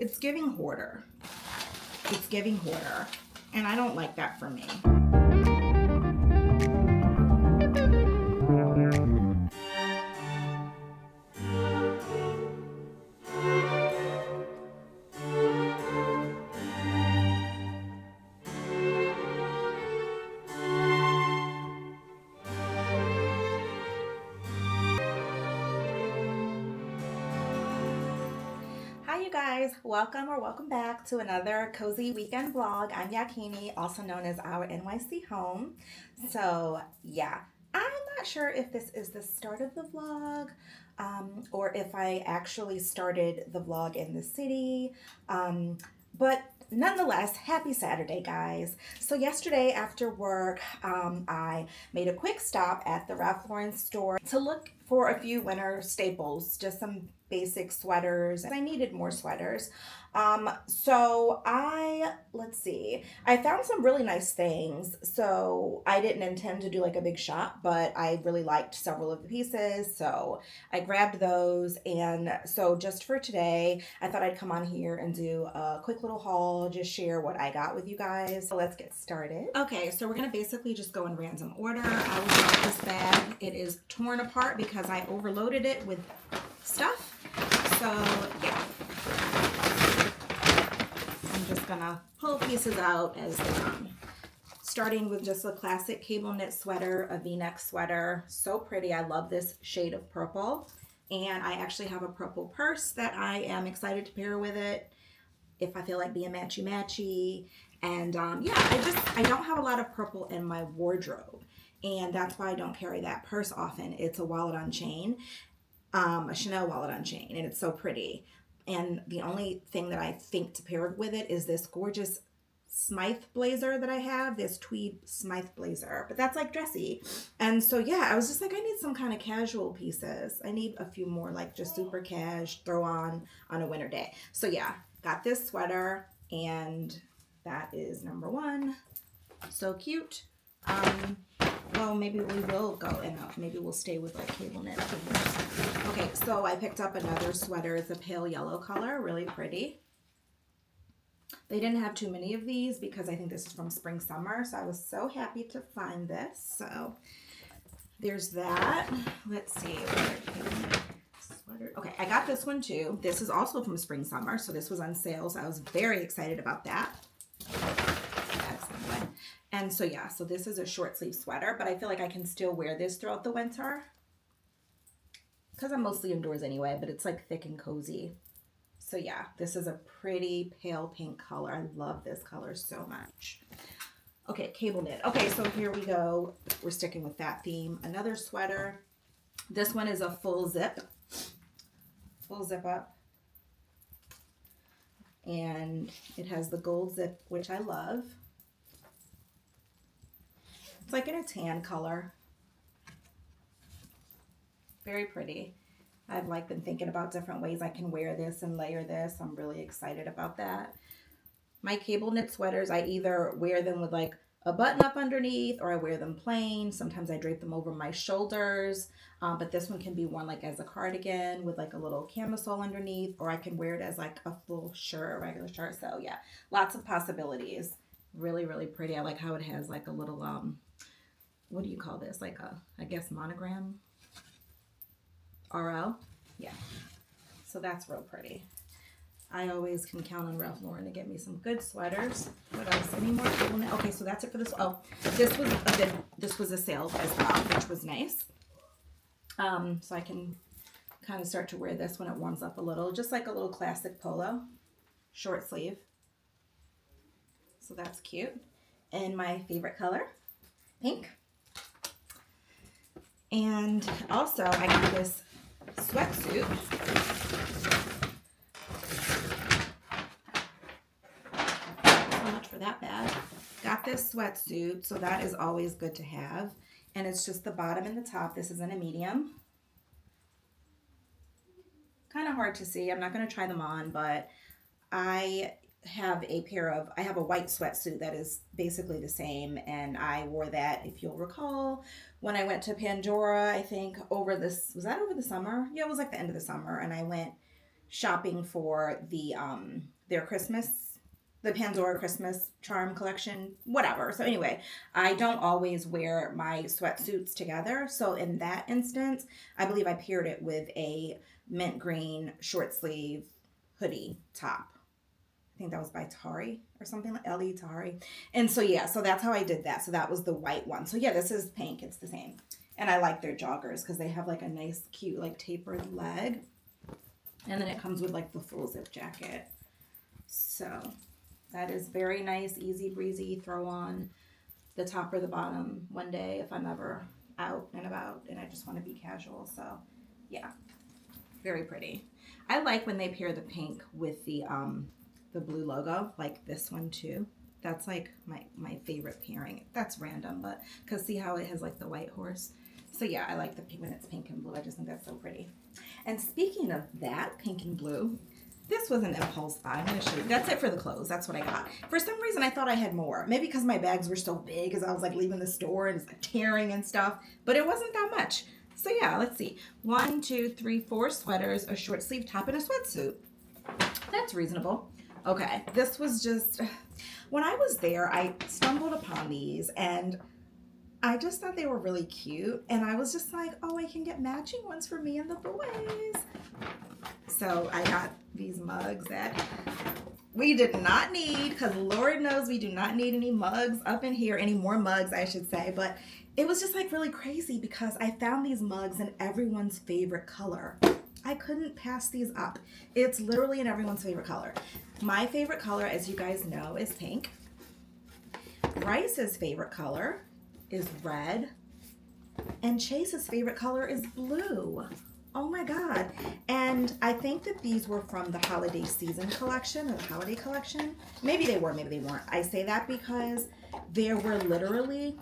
It's giving hoarder. It's giving hoarder. And I don't like that for me. Welcome back to another cozy weekend vlog. I'm Yakini, also known as our NYC home. So yeah, I'm not sure if this is the start of the vlog or if I actually started the vlog in the city, but nonetheless, happy Saturday, guys. So yesterday after work, I made a quick stop at the Ralph Lauren store to look for a few winter staples, just some basic sweaters. I needed more sweaters. So let's see, I found some really nice things. So I didn't intend to do like a big shop, but I really liked several of the pieces. So I grabbed those. And so just for today, I thought I'd come on here and do a quick little haul, just share what I got with you guys. So let's get started. Okay, so we're going to basically just go in random order. I will start with this bag. It is torn apart because I overloaded it with stuff. So yeah, I'm just gonna pull pieces out as they come. Starting with just a classic cable knit sweater, a v-neck sweater. So pretty. I love this shade of purple. And I actually have a purple purse that I am excited to pair with it if I feel like being matchy-matchy. And yeah, I don't have a lot of purple in my wardrobe. And that's why I don't carry that purse often. It's a wallet on chain. A Chanel wallet on chain, and it's so pretty. And the only thing that I think to pair with it is this gorgeous Smythe blazer that I have, this tweed Smythe blazer, but that's like dressy. And so yeah, I was just like, I need some kind of casual pieces. I need a few more like just super cash, throw on a winter day. So yeah, got this sweater, and that is number one. So cute. Well, maybe we will go and maybe we'll stay with like cable knit. Okay, so I picked up another sweater. It's a pale yellow color, really pretty. They didn't have too many of these because I think this is from spring summer, so I was so happy to find this. So there's that. Let's see. Sweater. Okay, I got this one too. This is also from spring summer, so this was on sale, so I was very excited about that. And so yeah, so this is a short sleeve sweater, but I feel like I can still wear this throughout the winter because I'm mostly indoors anyway, but it's like thick and cozy. So yeah, this is a pretty pale pink color. I love this color so much. Okay, cable knit. Okay, so here we go. We're sticking with that theme. Another sweater. This one is a full zip up. And it has the gold zip, which I love. It's like in a tan color. Very pretty. I've like been thinking about different ways I can wear this and layer this. I'm really excited about that. My cable knit sweaters, I either wear them with like a button up underneath or I wear them plain. Sometimes I drape them over my shoulders, but this one can be worn like as a cardigan with like a little camisole underneath, or I can wear it as like a full shirt, a regular shirt. So yeah, lots of possibilities. Really, really pretty. I like how it has like a little, what do you call this? Like a, I guess, monogram? RL? Yeah. So that's real pretty. I always can count on Ralph Lauren to get me some good sweaters. What else? Any more? Okay, so that's it for this. Oh, this was a sale as well, which was nice. So I can kind of start to wear this when it warms up a little. Just like a little classic polo. Short sleeve. So that's cute. And my favorite color, pink. And also I got this sweatsuit. So much for that bag. Got this sweatsuit, so that is always good to have. And it's just the bottom and the top. This is in a medium. Kind of hard to see. I'm not going to try them on, but I have a white sweatsuit that is basically the same, and I wore that, if you'll recall, when I went to Pandora, I think was that over the summer? Yeah, it was like the end of the summer, and I went shopping for the their Christmas, the Pandora Christmas charm collection, whatever. So anyway, I don't always wear my sweatsuits together. So in that instance, I believe I paired it with a mint green short sleeve hoodie top. I think that was by Tari or something like Ellie Tari. And so yeah, so that's how I did that. So that was the white one. So yeah, this is pink. It's the same. And I like their joggers because they have like a nice, cute, like tapered leg. And then it comes with like the full zip jacket. So that is very nice, easy breezy. Throw on the top or the bottom one day if I'm ever out and about and I just want to be casual. So yeah, very pretty. I like when they pair the pink with the blue logo, like this one too. That's like my favorite pairing. That's random, but because see how it has like the white horse. So yeah, I like the pink when it's pink and blue. I just think that's so pretty. And speaking of that, pink and blue, this was an impulse buy. I'm going to show you. That's it for the clothes. That's what I got. For some reason, I thought I had more. Maybe because my bags were so big as I was like leaving the store and it's like tearing and stuff. But it wasn't that much. So yeah, let's see. 1, 2, 3, 4 sweaters, a short sleeve top, and a sweatsuit. That's reasonable. Okay, this was just... When I was there, I stumbled upon these and I just thought they were really cute. And I was just like, oh, I can get matching ones for me and the boys. So I got these mugs that we did not need because Lord knows we do not need any mugs up in here, any more mugs I should say, but it was just like really crazy because I found these mugs in everyone's favorite color. I couldn't pass these up. It's literally in everyone's favorite color. My favorite color, as you guys know, is pink. Bryce's favorite color is red. And Chase's favorite color is blue. Oh my God. And I think that these were from the holiday season collection or the holiday collection. Maybe they were, maybe they weren't. I say that because there were literally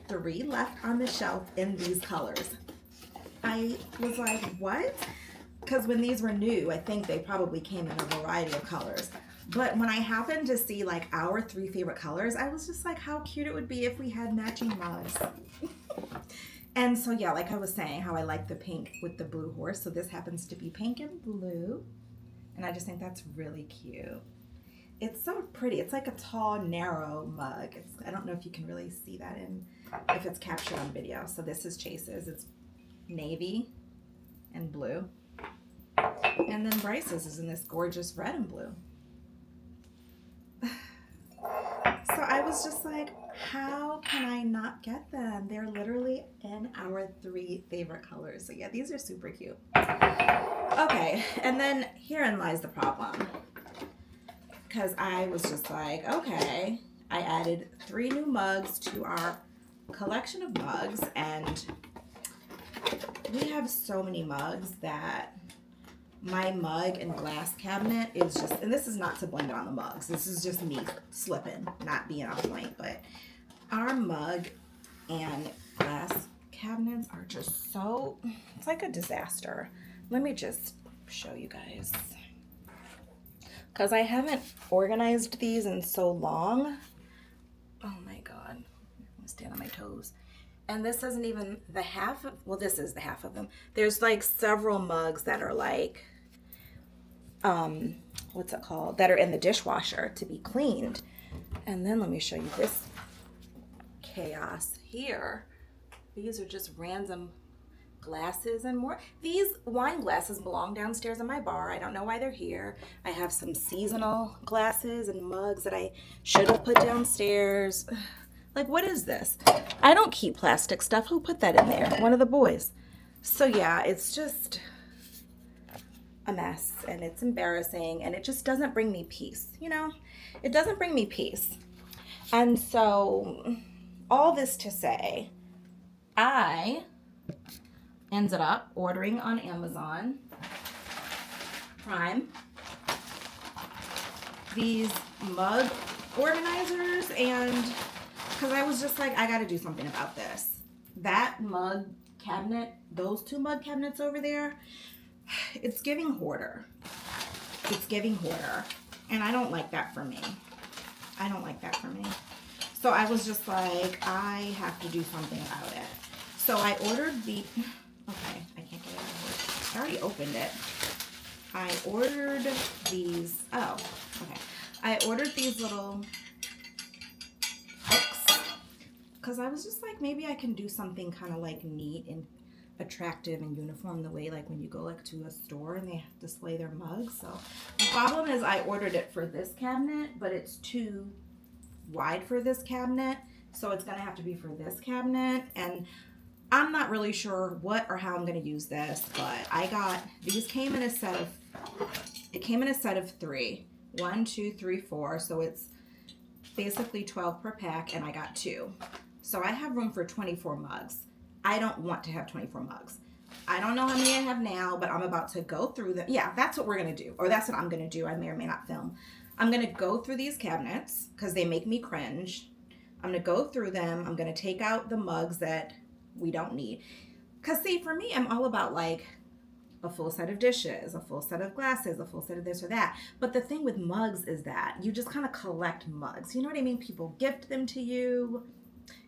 3 left on the shelf in these colors. I was like, what? Because when these were new, I think they probably came in a variety of colors. But when I happened to see like our 3 favorite colors, I was just like, how cute it would be if we had matching mugs. And so yeah, like I was saying, how I like the pink with the blue horse. So this happens to be pink and blue. And I just think that's really cute. It's so pretty. It's like a tall, narrow mug. I don't know if you can really see that if it's captured on video. So this is Chase's. It's navy and blue. And then Bryce's is in this gorgeous red and blue. So I was just like, how can I not get them? They're literally in our 3 favorite colors. So yeah, these are super cute. Okay, and then herein lies the problem. Because I was just like, okay, I added 3 new mugs to our collection of mugs, and we have so many mugs that my mug and glass cabinet is just, and this is not to blame it on the mugs. This is just me slipping, not being on point, but our mug and glass cabinets are just so, it's like a disaster. Let me just show you guys. Because I haven't organized these in so long. Oh my God. I'm gonna stand on my toes. And this isn't even the half of, well, this is the half of them. There's like several mugs that are like, what's it called? That are in the dishwasher to be cleaned. And then let me show you this chaos here. These are just random glasses and more. These wine glasses belong downstairs in my bar. I don't know why they're here. I have some seasonal glasses and mugs that I should have put downstairs. Like, what is this? I don't keep plastic stuff. Who put that in there? One of the boys. So yeah, it's just a mess and it's embarrassing and it just doesn't bring me peace, you know? It doesn't bring me peace. And so all this to say, I ended up ordering on Amazon Prime these mug organizers, and because I was just like, I got to do something about this. That mug cabinet, those 2 mug cabinets over there, it's giving hoarder. It's giving hoarder. And I don't like that for me. I don't like that for me. So I was just like, I have to do something about it. So I ordered the, okay, I can't get it out of here. I already opened it. I ordered these, oh, okay. I ordered these little hooks because I was just like, maybe I can do something kind of like neat and attractive and uniform the way like when you go like to a store and they display their mugs. So the problem is I ordered it for this cabinet, but it's too wide for this cabinet. So it's gonna have to be for this cabinet. And I'm not really sure what or how I'm gonna use this, but I got, these came in a set of, it came in a set of 3. 1, 2, 3, 4. So it's basically 12 per pack, and I got 2. So I have room for 24 mugs. I don't want to have 24 mugs. I don't know how many I have now, but I'm about to go through them. Yeah, that's what we're gonna do, or that's what I'm gonna do. I may or may not film. I'm gonna go through these cabinets because they make me cringe. I'm gonna go through them. I'm gonna take out the mugs that we don't need. Because see, for me, I'm all about like a full set of dishes, a full set of glasses, a full set of this or that. But the thing with mugs is that you just kind of collect mugs. You know what I mean? People gift them to you.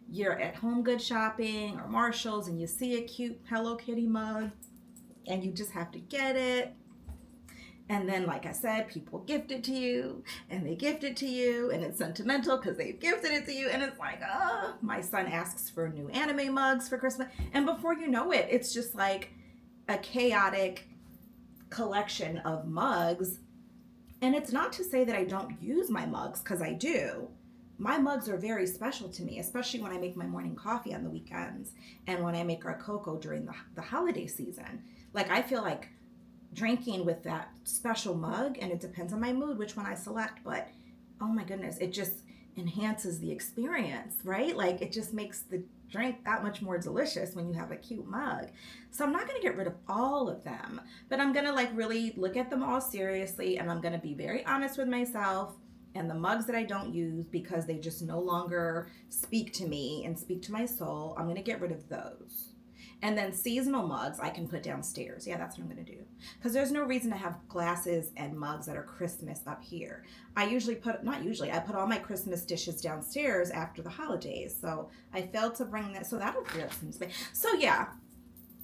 You're at Home Goods shopping or Marshall's and you see a cute Hello Kitty mug and you just have to get it. And then, like I said, people gift it to you and they gift it to you and it's sentimental because they've gifted it to you. And it's like, oh, my son asks for new anime mugs for Christmas. And before you know it, it's just like a chaotic collection of mugs. And it's not to say that I don't use my mugs, because I do. My mugs are very special to me, especially when I make my morning coffee on the weekends and when I make our cocoa during the holiday season. Like, I feel like drinking with that special mug, and it depends on my mood which one I select, but oh my goodness, it just enhances the experience, right? Like, it just makes the drink that much more delicious when you have a cute mug. So I'm not going to get rid of all of them, but I'm going to like really look at them all seriously, and I'm going to be very honest with myself and the mugs that I don't use because they just no longer speak to me and speak to my soul. I'm going to get rid of those. And then seasonal mugs I can put downstairs. Yeah, that's what I'm going to do. Because there's no reason to have glasses and mugs that are Christmas up here. I put all my Christmas dishes downstairs after the holidays. So I failed to bring that. So that'll free up some space. So yeah.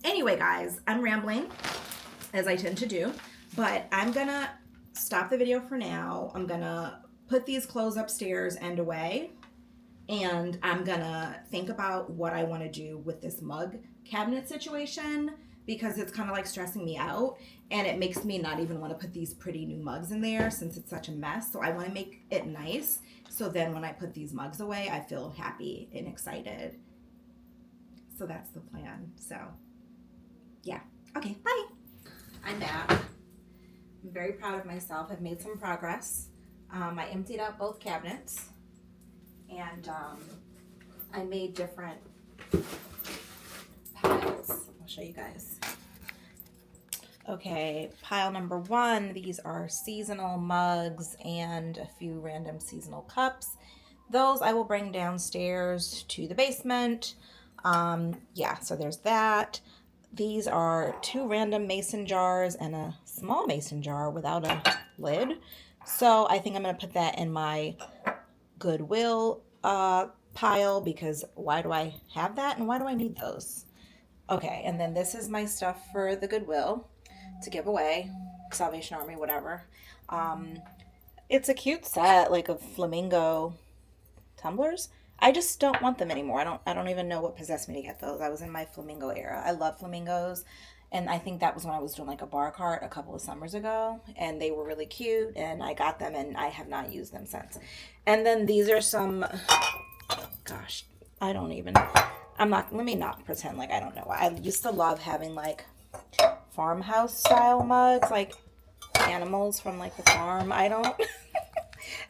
Anyway, guys, I'm rambling, as I tend to do. But I'm going to stop the video for now. I'm going to put these clothes upstairs and away. And I'm going to think about what I want to do with this mug cabinet situation, because it's kind of like stressing me out, and it makes me not even want to put these pretty new mugs in there since it's such a mess. So I want to make it nice, so then when I put these mugs away, I feel happy and excited. So that's the plan. So yeah, okay, bye. I'm back. I'm very proud of myself. I've made some progress. I emptied out both cabinets, and I made different piles. I'll show you guys. Okay, pile number 1, these are seasonal mugs and a few random seasonal cups. Those I will bring downstairs to the basement. Yeah, so there's that. These are 2 random mason jars and a small mason jar without a lid. So I think I'm going to put that in my Goodwill pile, because why do I have that and why do I need those? Okay, and then this is my stuff for the Goodwill to give away, Salvation Army, whatever. It's a cute set, like of flamingo tumblers. I just don't want them anymore. I don't even know what possessed me to get those. I was in my flamingo era. I love flamingos, and I think that was when I was doing like a bar cart a couple of summers ago, and they were really cute, and I got them, and I have not used them since. And then these are some, gosh, let me not pretend like I don't know. I used to love having like farmhouse style mugs, like animals from like the farm.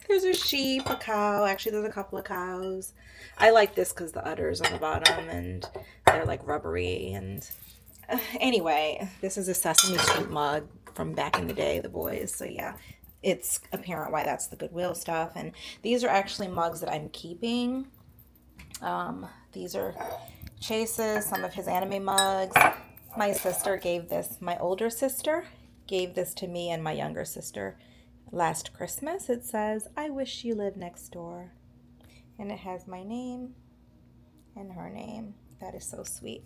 There's a sheep, a cow. Actually, there's a couple of cows. I like this because the udder's on the bottom and they're like rubbery. And anyway, this is a Sesame Street mug from back in the day, the boys. So yeah, it's apparent why that's the Goodwill stuff. And these are actually mugs that I'm keeping. These are Chase's, some of his anime mugs. My older sister gave this to me and my younger sister last Christmas. It says, "I wish you lived next door." And it has my name and her name. That is so sweet.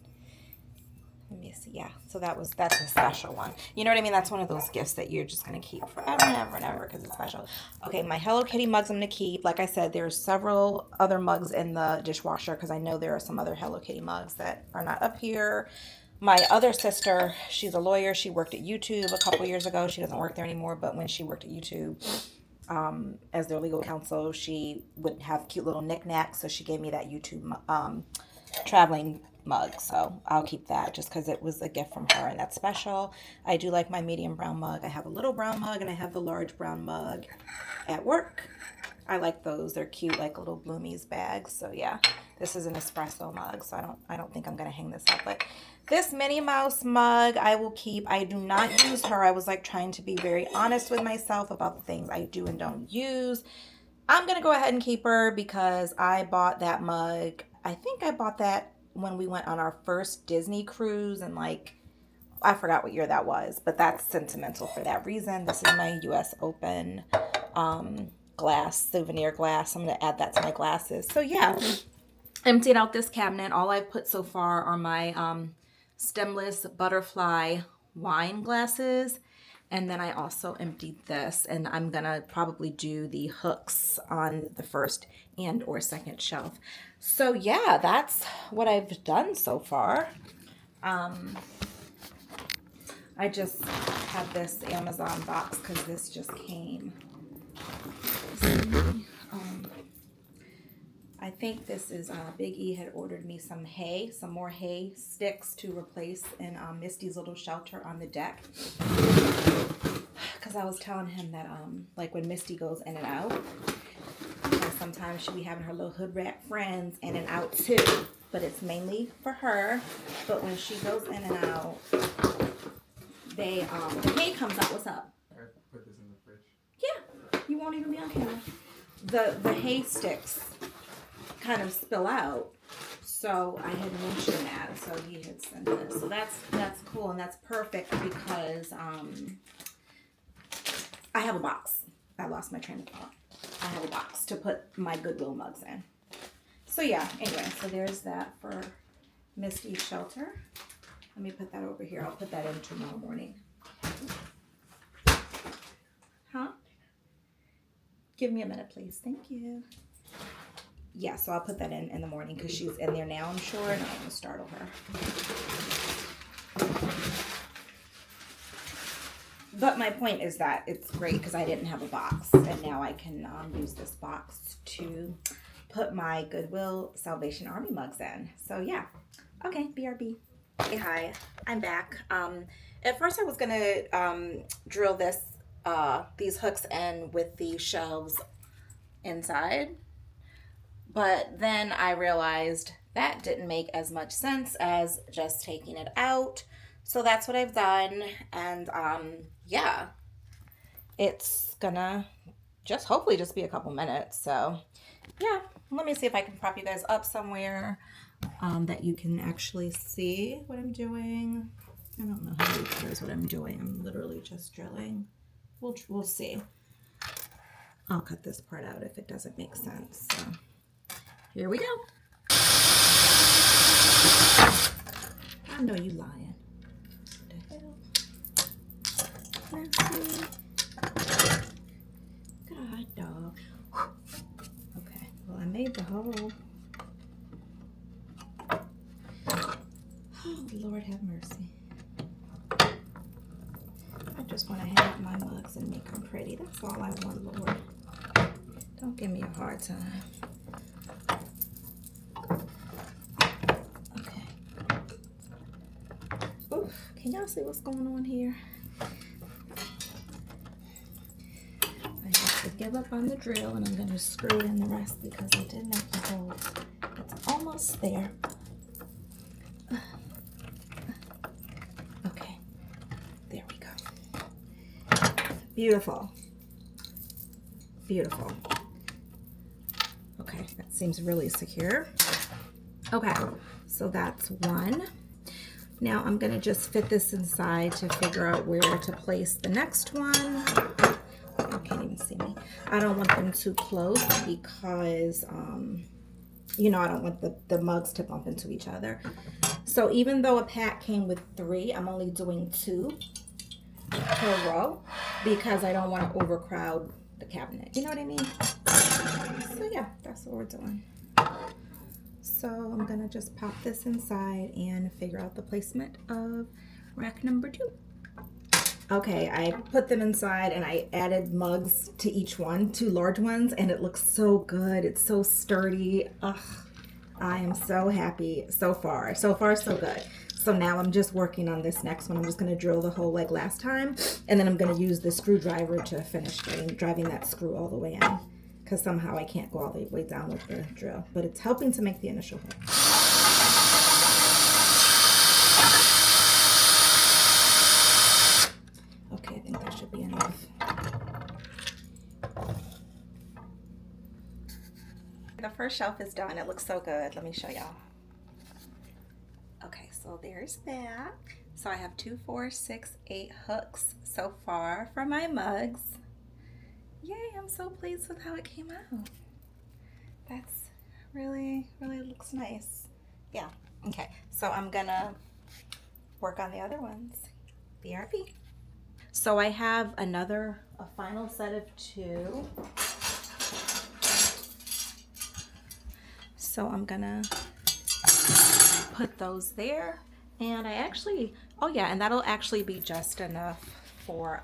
Let me see. Yeah, so that's a special one. You know what I mean? That's one of those gifts that you're just gonna keep forever and ever and ever because it's special. Okay, my Hello Kitty mugs I'm gonna keep. Like I said, there's several other mugs in the dishwasher because I know there are some other Hello Kitty mugs that are not up here. My other sister, she's a lawyer. She worked at YouTube a couple years ago. She doesn't work there anymore, but when she worked at YouTube as their legal counsel, she would have cute little knickknacks. So she gave me that YouTube traveling mug, so I'll keep that just because it was a gift from her and that's special. I do like my medium brown mug. I have a little brown mug and I have the large brown mug at work. I like those. They're cute, like little Bloomies bags. So yeah, this is an espresso mug, so I don't think I'm gonna hang this up. But this Minnie Mouse mug I will keep. I do not use her. I was like trying to be very honest with myself about the things I do and don't use. I'm gonna go ahead and keep her because I bought that mug. I think I bought that when we went on our first Disney cruise, and like I forgot what year that was, but that's sentimental for that reason. This is my US Open glass, souvenir glass. I'm going to add that to my glasses. So yeah, emptied out this cabinet. All I've put so far are my stemless butterfly wine glasses. And then I also emptied this, and I'm going to probably do the hooks on the first and or second shelf. So yeah, that's what I've done so far. I just have this Amazon box because this just came. I think this is Big E had ordered me some more hay sticks to replace in Misty's little shelter on the deck. Because I was telling him that like when Misty goes in and out, sometimes she'll be having her little hood rat friends in and out too. But it's mainly for her. But when she goes in and out, the hay comes out. What's up? I put this in the fridge. Yeah, you won't even be on camera. The hay sticks kind of spill out, so I had mentioned that, so he had sent this. So that's cool, and that's perfect because I have a box. I lost my train of thought. I have a box to put my Goodwill mugs in. So yeah, anyway, so there's that for Misty's shelter. Let me put that over here. I'll put that in tomorrow morning. Huh? Give me a minute, please. Thank you. Yeah, so I'll put that in the morning because she's in there now, I'm sure, and I don't want to startle her. But my point is that it's great because I didn't have a box, and now I can use this box to put my Goodwill Salvation Army mugs in. So yeah. Okay, BRB. Hey, hi, I'm back. At first I was gonna drill these hooks in with the shelves inside, but then I realized that didn't make as much sense as just taking it out. So that's what I've done, and yeah, it's gonna hopefully just be a couple minutes. So yeah, let me see if I can prop you guys up somewhere that you can actually see what I'm doing. I don't know how you cares what I'm doing. I'm literally just drilling. We'll see. I'll cut this part out if it doesn't make sense. So here we go. I know you lying. What the hell? Nasty. God, dog. Okay, well, I made the hole. Oh, Lord have mercy. I just want to hang up my mugs and make them pretty. That's all I want, Lord. Don't give me a hard time. Okay. Oof. Can y'all see what's going on here? I have to give up on the drill, and I'm going to screw in the rest because I did make the hole. It's almost there. Okay. There we go. Beautiful. Beautiful. Okay, that seems really secure. Okay, so that's one. Now I'm gonna just fit this inside to figure out where to place the next one. You can't even see me. I don't want them too close because, you know, I don't want the mugs to bump into each other. So even though a pack came with 3, I'm only doing 2 per row because I don't want to overcrowd the cabinet. You know what I mean? So yeah, that's what we're doing. So I'm gonna just pop this inside and figure out the placement of rack number 2. Okay, I put them inside and I added mugs to each one, 2 large ones, and it looks so good. It's so sturdy. Ugh, I am so happy so far. So far, so good. So now I'm just working on this next one. I'm just gonna drill the hole like last time, and then I'm gonna use the screwdriver to finish driving that screw all the way in, because somehow I can't go all the way down with the drill, but it's helping to make the initial hole. Okay, I think that should be enough. The first shelf is done. It looks so good. Let me show y'all. Okay, so there's that. So I have 2, 4, 6, 8 hooks so far for my mugs. Yay, I'm so pleased with how it came out. That's really looks nice. Yeah, okay. So I'm gonna work on the other ones. BRB. So I have a final set of 2. So I'm gonna put those there. And I actually, oh yeah, and that'll actually be just enough for,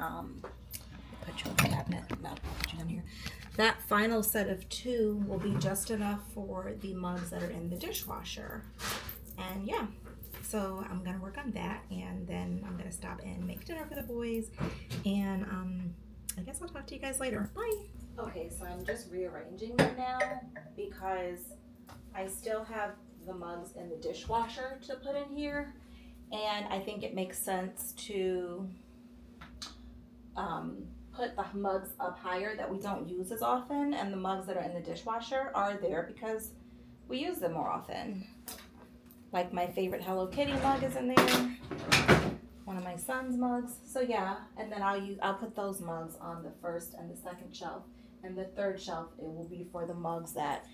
put you in the cabinet, no, put you down here. That final set of 2 will be just enough for the mugs that are in the dishwasher. And yeah, so I'm gonna work on that, and then I'm gonna stop and make dinner for the boys, and I guess I'll talk to you guys later. Bye. Okay, so I'm just rearranging them now because I still have the mugs in the dishwasher to put in here, and I think it makes sense to put the mugs up higher that we don't use as often, and the mugs that are in the dishwasher are there because we use them more often. Like my favorite Hello Kitty mug is in there, one of my son's mugs. So yeah, and then I'll put those mugs on the first and the second shelf, and the third shelf it will be for the mugs that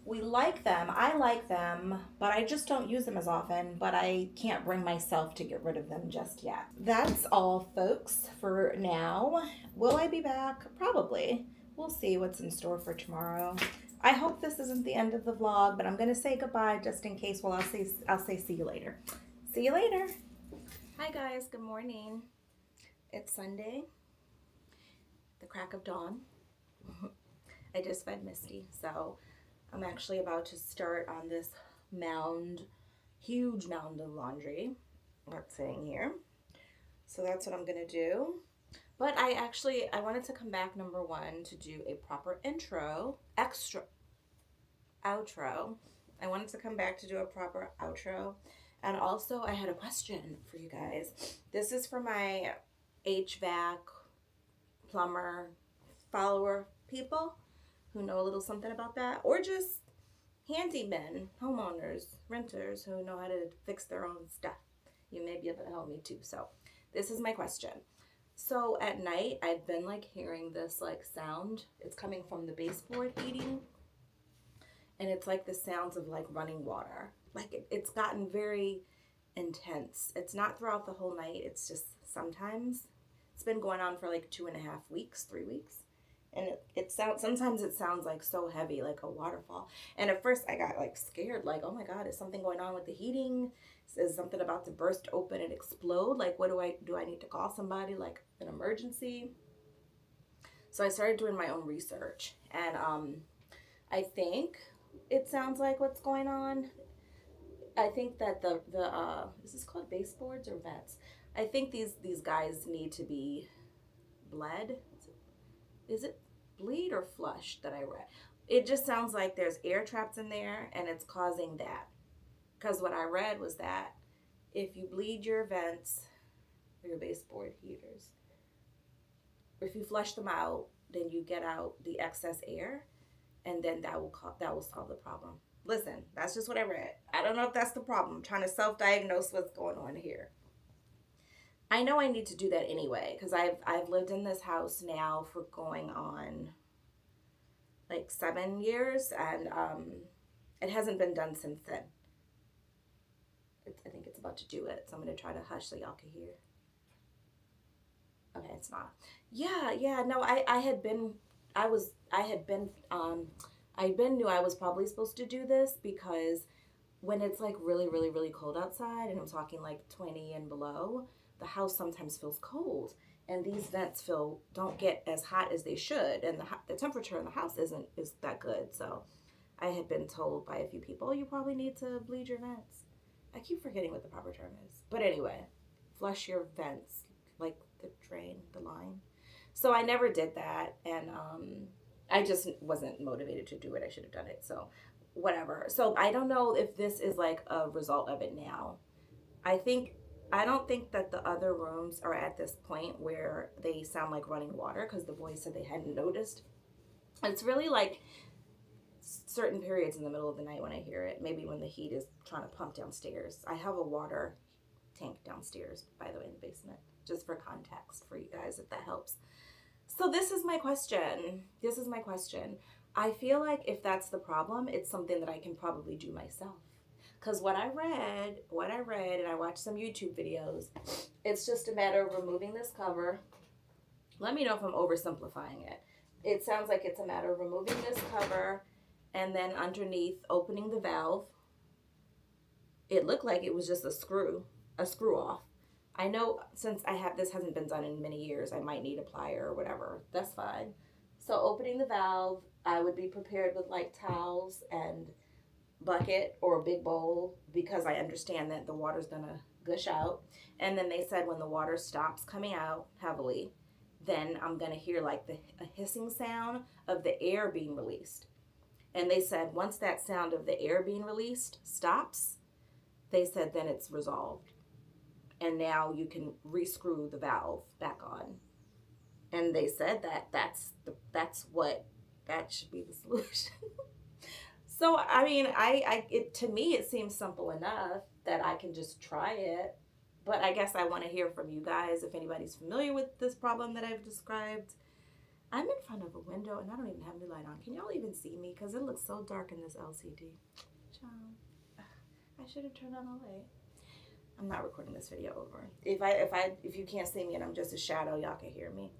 we like them. I like them, but I just don't use them as often, but I can't bring myself to get rid of them just yet. That's all, folks, for now. Will I be back? Probably. We'll see what's in store for tomorrow. I hope this isn't the end of the vlog, but I'm going to say goodbye just in case. Well, I'll say see you later. See you later. Hi, guys. Good morning. It's Sunday, the crack of dawn. I just fed Misty, so I'm actually about to start on this huge mound of laundry that's sitting here. So that's what I'm going to do. But I wanted to come back, number 1, to do a proper outro. I wanted to come back to do a proper outro. And also I had a question for you guys. This is for my HVAC, plumber, follower people who know a little something about that, or just handymen, homeowners, renters who know how to fix their own stuff. You may be able to help me too. So this is my question. So at night, I've been like hearing this like sound. It's coming from the baseboard heating, and it's like the sounds of like running water. Like it's gotten very intense. It's not throughout the whole night. It's just sometimes. It's been going on for like 2.5 weeks, 3 weeks. And sometimes it sounds like so heavy, like a waterfall. And at first I got like scared, like, oh my God, is something going on with the heating? Is something about to burst open and explode? Like, what do I need to call somebody, like an emergency? So I started doing my own research, and I think it sounds like what's going on. I think that the is this called baseboards or vents? I think these guys need to be bled. Is it bleed or flush that I read? It just sounds like there's air trapped in there and it's causing that. Because what I read was that if you bleed your vents or your baseboard heaters, if you flush them out, then you get out the excess air, and then that will solve the problem. Listen, that's just what I read. I don't know if that's the problem. I'm trying to self-diagnose what's going on here. I know I need to do that anyway, because I've lived in this house now for going on like 7 years, and it hasn't been done since then. I think it's about to do it, so I'm going to try to hush so y'all can hear. Okay, it's not. Yeah, no, knew I was probably supposed to do this because when it's like really, really, really cold outside, and I'm talking like 20 and below, the house sometimes feels cold. And these vents don't get as hot as they should, and the temperature in the house is that good. So I had been told by a few people, you probably need to bleed your vents. I keep forgetting what the proper term is. But anyway, flush your vents, like the drain, the line. So I never did that, and I just wasn't motivated to do it. I should have done it. So whatever. So I don't know if this is like a result of it now. I don't think that the other rooms are at this point where they sound like running water because the boys said they hadn't noticed. It's really like certain periods in the middle of the night when I hear it. Maybe when the heat is trying to pump downstairs. I have a water tank downstairs, by the way, in the basement, just for context for you guys, if that helps. So this is my question. I feel like if that's the problem, it's something that I can probably do myself. Because what I read, and I watched some YouTube videos, it's just a matter of removing this cover. Let me know if I'm oversimplifying it. It sounds like it's a matter of removing this cover and then underneath opening the valve. It looked like it was just a screw off. I know since this hasn't been done in many years, I might need a plier or whatever. That's fine. So opening the valve, I would be prepared with like towels and bucket or a big bowl because I understand that the water's gonna gush out. And then they said when the water stops coming out heavily, then I'm gonna hear like a hissing sound of the air being released. And they said once that sound of the air being released stops, they said then it's resolved. And now you can re-screw the valve back on. And they said that should be the solution. So, I mean, to me, it seems simple enough that I can just try it. But I guess I want to hear from you guys if anybody's familiar with this problem that I've described. I'm in front of a window and I don't even have any light on. Can y'all even see me? Because it looks so dark in this LCD. Child, I should have turned on the light. I'm not recording this video over. If you can't see me and I'm just a shadow, y'all can hear me.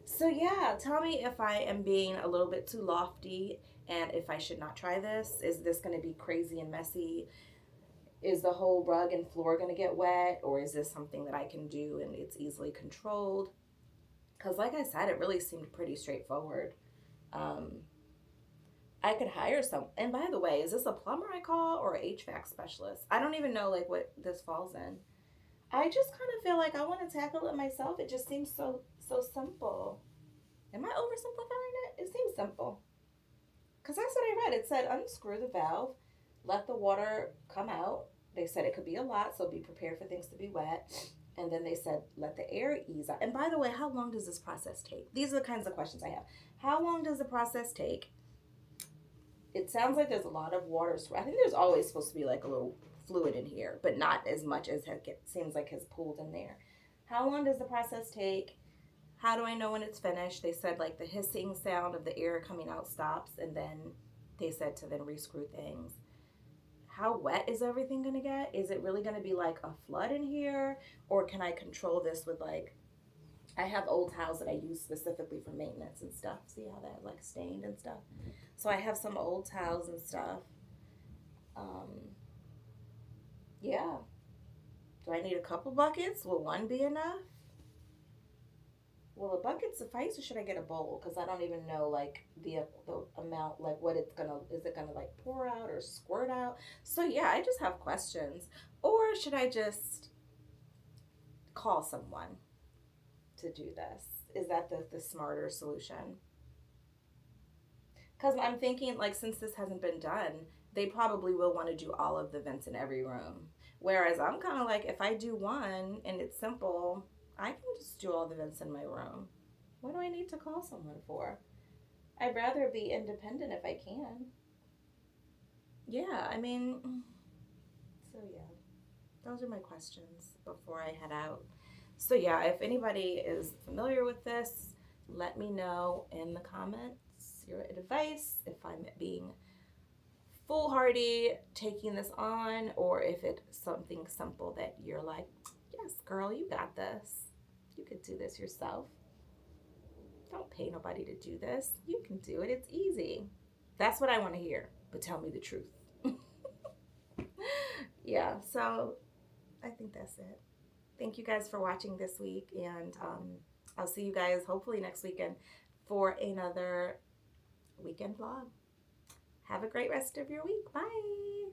So yeah, tell me if I am being a little bit too lofty and if I should not try this. Is this going to be crazy and messy? Is the whole rug and floor going to get wet? Or is this something that I can do and it's easily controlled? Because like I said, it really seemed pretty straightforward. I could hire some. And by the way, is this a plumber I call or an HVAC specialist? I don't even know like what this falls in. I just kind of feel like I want to tackle it myself. It just seems so simple. Am I oversimplifying it? It seems simple. Because that's what I read. It said unscrew the valve, let the water come out. They said it could be a lot, so be prepared for things to be wet. And then they said let the air ease out. And by the way, how long does this process take? These are the kinds of questions I have. How long does the process take? It sounds like there's a lot of water. I think there's always supposed to be like a little fluid in here, but not as much as it seems like has pooled in there. How long does the process take? How do I know when it's finished? They said like the hissing sound of the air coming out stops, and then they said to then re-screw things. How wet is everything going to get? Is it really going to be like a flood in here? Or can I control this with like, I have old towels that I use specifically for maintenance and stuff. See how that like stained and stuff? So I have some old towels and stuff. Yeah. Do I need a couple buckets? Will one be enough? Will a bucket suffice or should I get a bowl? Because I don't even know like the amount, like what it's gonna, is it gonna like pour out or squirt out? So yeah, I just have questions. Or should I just call someone to do this? Is that the smarter solution? Because I'm thinking like since this hasn't been done, they probably will want to do all of the vents in every room. Whereas I'm kind of like, if I do one and it's simple, I can just do all the vents in my room. What do I need to call someone for? I'd rather be independent if I can. Yeah, I mean, so yeah, those are my questions before I head out. So yeah, if anybody is familiar with this, let me know in the comments your advice. If I'm being foolhardy taking this on, or if it's something simple that you're like, yes, girl, you got this. You could do this yourself. Don't pay nobody to do this. You can do it. It's easy. That's what I want to hear, but tell me the truth. Yeah, so I think that's it. Thank you guys for watching this week, and I'll see you guys hopefully next weekend for another weekend vlog. Have a great rest of your week. Bye.